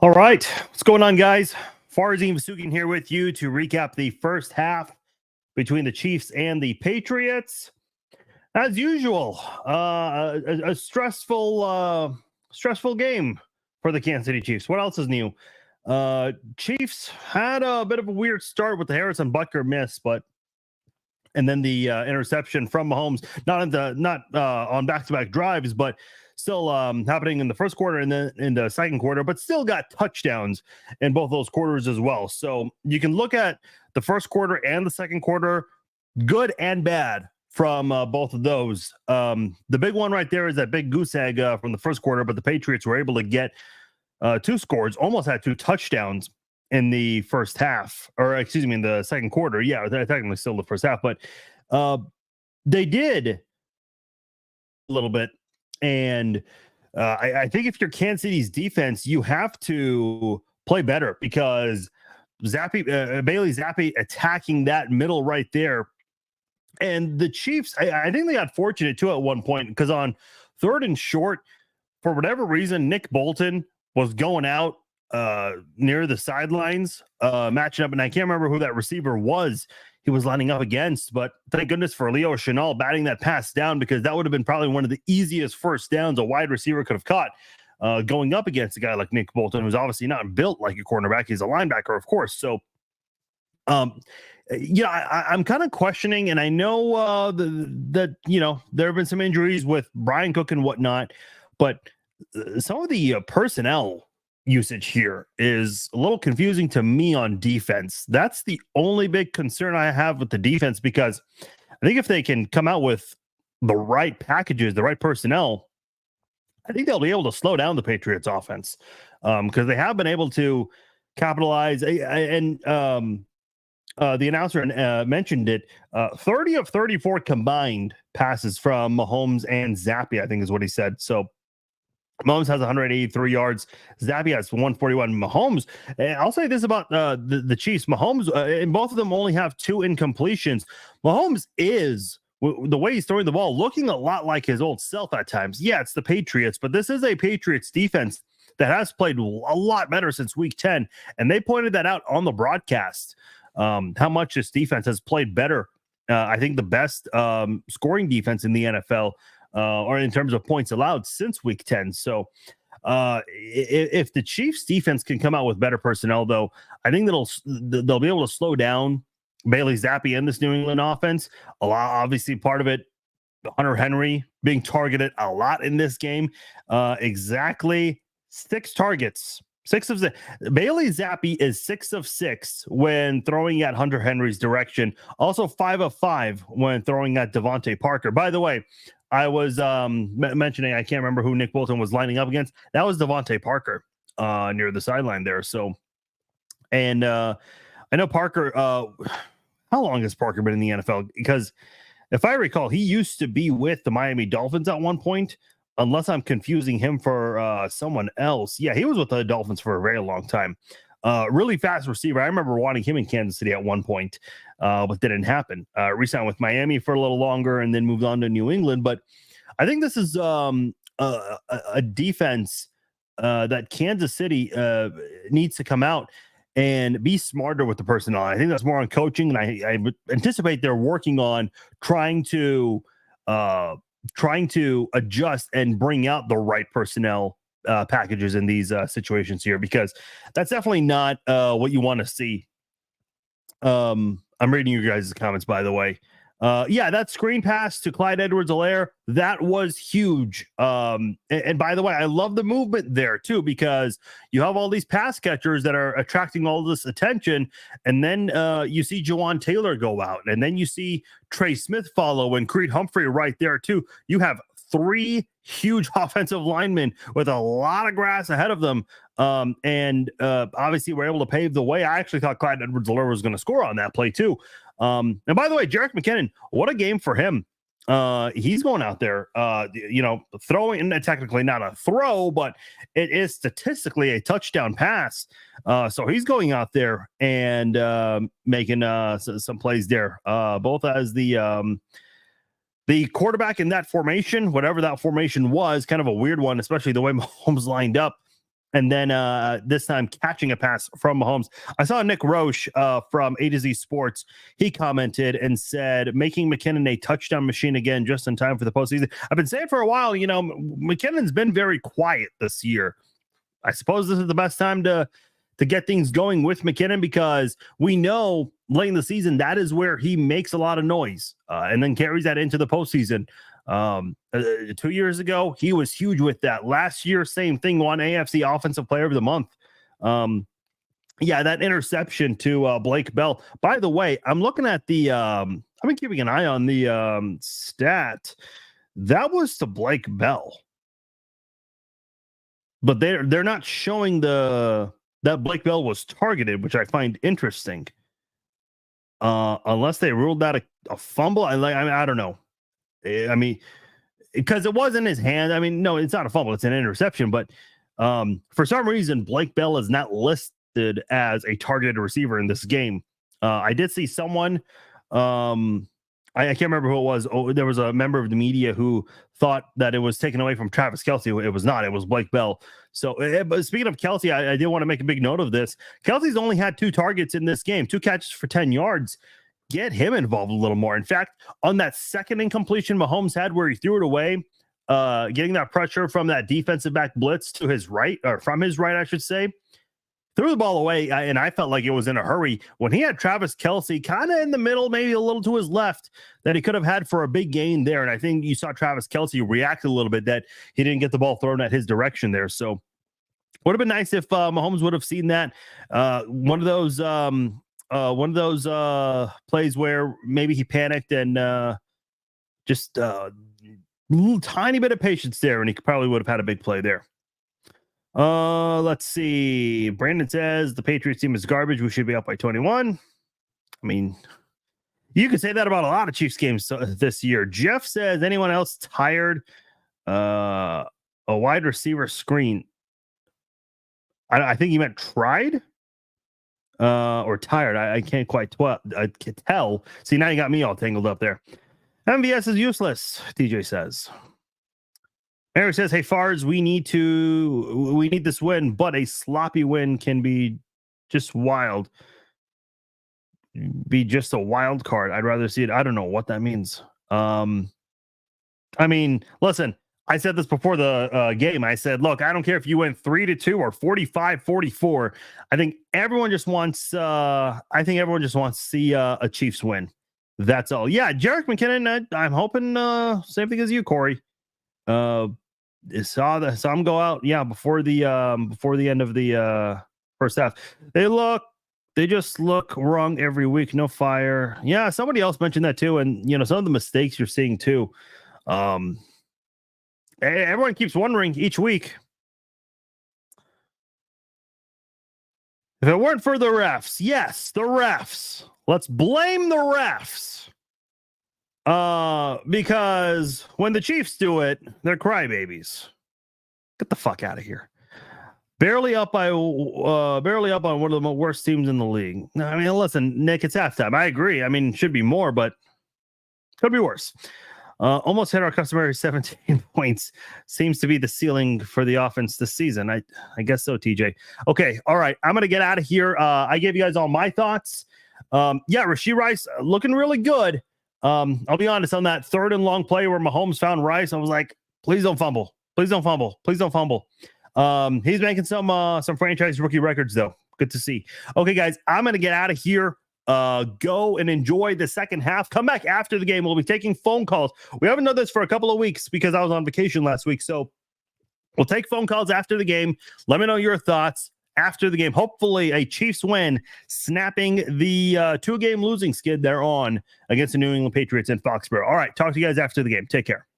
All right, what's going on, guys? Farzin Vasugian here with you to recap the first half between the Chiefs and the Patriots. As usual, a stressful game for the Kansas City Chiefs. What else is new? Chiefs had a bit of a weird start with the Harrison Butker miss, and then the interception from Mahomes, not on back-to-back drives, but still happening in the first quarter and then in the second quarter, but still got touchdowns in both those quarters as well. So you can look at the first quarter and the second quarter, good and bad from both of those. The big one right there is that big goose egg from the first quarter, but the Patriots were able to get two scores, almost had two touchdowns in the first half, or excuse me, in the second quarter. Yeah, they're technically still the first half, but they did a little bit. And I think if you're Kansas City's defense, you have to play better because Bailey Zappi attacking that middle right there. And the Chiefs, I think they got fortunate too at one point because on third and short, for whatever reason, Nick Bolton was going out near the sidelines, matching up, and I can't remember who that receiver was he was lining up against, but thank goodness for Leo Chenal batting that pass down, because that would have been probably one of the easiest first downs a wide receiver could have caught, going up against a guy like Nick Bolton, who's obviously not built like a cornerback. He's a linebacker, of course. So, I'm kind of questioning, and I know that there have been some injuries with Brian Cook and whatnot, but some of the personnel usage here is a little confusing to me on defense. That's the only big concern I have with the defense, because I think if they can come out with the right packages, the right personnel, I think they'll be able to slow down the Patriots offense, because they have been able to capitalize. And the announcer mentioned it, 30 of 34 combined passes from Mahomes and Zappi, I think is what he said. So Mahomes has 183 yards. Zappi has 141. Mahomes, and I'll say this about the Chiefs. Mahomes, and both of them only have two incompletions. Mahomes is, the way he's throwing the ball, looking a lot like his old self at times. Yeah, it's the Patriots, but this is a Patriots defense that has played a lot better since week 10, and they pointed that out on the broadcast, how much this defense has played better. I think the best scoring defense in the NFL, or in terms of points allowed since week 10. So if the Chiefs defense can come out with better personnel, though, I think they'll be able to slow down Bailey Zappi and this New England offense. Obviously, part of it, Hunter Henry being targeted a lot in this game. Exactly 6 targets. 6 of 6. Bailey Zappi is 6 of 6 when throwing at Hunter Henry's direction. Also 5 of 5 when throwing at Devontae Parker. By the way, I was mentioning, I can't remember who Nick Bolton was lining up against. That was Devontae Parker near the sideline there. So, and I know Parker, how long has Parker been in the NFL? Because if I recall, he used to be with the Miami Dolphins at one point, unless I'm confusing him for someone else. Yeah, he was with the Dolphins for a very long time. Really fast receiver. I remember wanting him in Kansas City at one point, but didn't happen. Re-signed with Miami for a little longer and then moved on to New England. But I think this is a defense that Kansas City needs to come out and be smarter with the personnel. I think that's more on coaching, and I anticipate they're working on trying to adjust and bring out the right personnel packages in these situations here, because that's definitely not what you want to see. I'm reading you guys' comments, by the way. Yeah, that screen pass to Clyde Edwards-Helaire, that was huge. And by the way, I love the movement there too, because you have all these pass catchers that are attracting all this attention, and then you see Jawan Taylor go out, and then you see Trey Smith follow, and Creed Humphrey right there too. You have 3 huge offensive linemen with a lot of grass ahead of them. And obviously we're able to pave the way. I actually thought Clyde Edwards-Helaire was going to score on that play too. And by the way, Jerick McKinnon, what a game for him. He's going out there, throwing, technically not a throw, but it is statistically a touchdown pass. So he's going out there and making some plays there, both as the quarterback in that formation, whatever that formation was, kind of a weird one, especially the way Mahomes lined up. and then this time catching a pass from Mahomes. I saw Nick Roche from A to Z Sports. He commented and said, making McKinnon a touchdown machine again just in time for the postseason. I've been saying for a while, McKinnon's been very quiet this year. I suppose this is the best time to get things going with McKinnon, because we know late in the season that is where he makes a lot of noise and then carries that into the postseason. 2 years ago, he was huge with that. Last year, same thing, won AFC Offensive Player of the Month. That interception to Blake Bell. By the way, I'm looking at the I've been keeping an eye on the stat. That was to Blake Bell. But they're not showing that Blake Bell was targeted, which I find interesting. Unless they ruled that a fumble. I don't know. I mean, because it wasn't his hand. I mean, no, it's not a fumble. It's an interception. But for some reason, Blake Bell is not listed as a targeted receiver in this game. I did see someone, I can't remember who it was. Oh, there was a member of the media who thought that it was taken away from Travis Kelce. It was not. It was Blake Bell. So, but speaking of Kelce, I did want to make a big note of this. Kelce's only had 2 targets in this game, 2 catches for 10 yards. Get him involved a little more. In fact, on that second incompletion Mahomes had where he threw it away, getting that pressure from that defensive back blitz to his right, or from his right, I should say, threw the ball away, and I felt like it was in a hurry. When he had Travis Kelce kind of in the middle, maybe a little to his left, that he could have had for a big gain there. And I think you saw Travis Kelce react a little bit that he didn't get the ball thrown at his direction there. So would have been nice if Mahomes would have seen that. One of those plays where maybe he panicked and just little tiny bit of patience there, and he probably would have had a big play there. Let's see. Brandon says the Patriots team is garbage. We should be up by 21. I mean, you could say that about a lot of Chiefs games this year. Jeff says, anyone else tired? A wide receiver screen. I think he meant tried or tired. I can't quite I can tell. See, now you got me all tangled up there. MVS is useless, TJ says. Eric says, hey, Farz, we need this win, but a sloppy win can be just wild. Be just a wild card. I'd rather see it. I don't know what that means. I mean, listen, I said this before the game. I said, look, I don't care if you win 3-2 or 45-44. I think everyone just wants to see a Chiefs win. That's all. Yeah, Jerick McKinnon, I'm hoping same thing as you, Corey. Saw him go out before the end of the first half. They just look wrong every week. No fire. Yeah, somebody else mentioned that too, and some of the mistakes you're seeing too. Everyone keeps wondering each week, if it weren't for the refs. Yes, the refs. Let's blame the refs. Because when the Chiefs do it, they're crybabies. Get the fuck out of here. Barely up on one of the worst teams in the league. I mean, listen, Nick, it's halftime. I agree. I mean, it should be more, but could be worse. Almost hit our customary 17 points. Seems to be the ceiling for the offense this season. I guess so, TJ. Okay, all right. I'm gonna get out of here. I gave you guys all my thoughts. Rashee Rice looking really good. I'll be honest, on that 3rd and long play where Mahomes found Rice, I was like, please don't fumble. Please don't fumble. Please don't fumble. He's making some franchise rookie records, though. Good to see. Okay, guys, I'm going to get out of here. Go and enjoy the second half. Come back after the game. We'll be taking phone calls. We haven't done this for a couple of weeks because I was on vacation last week. So we'll take phone calls after the game. Let me know your thoughts after the game. Hopefully a Chiefs win, snapping the 2-game losing skid they're on against the New England Patriots in Foxborough. All right, talk to you guys after the game. Take care.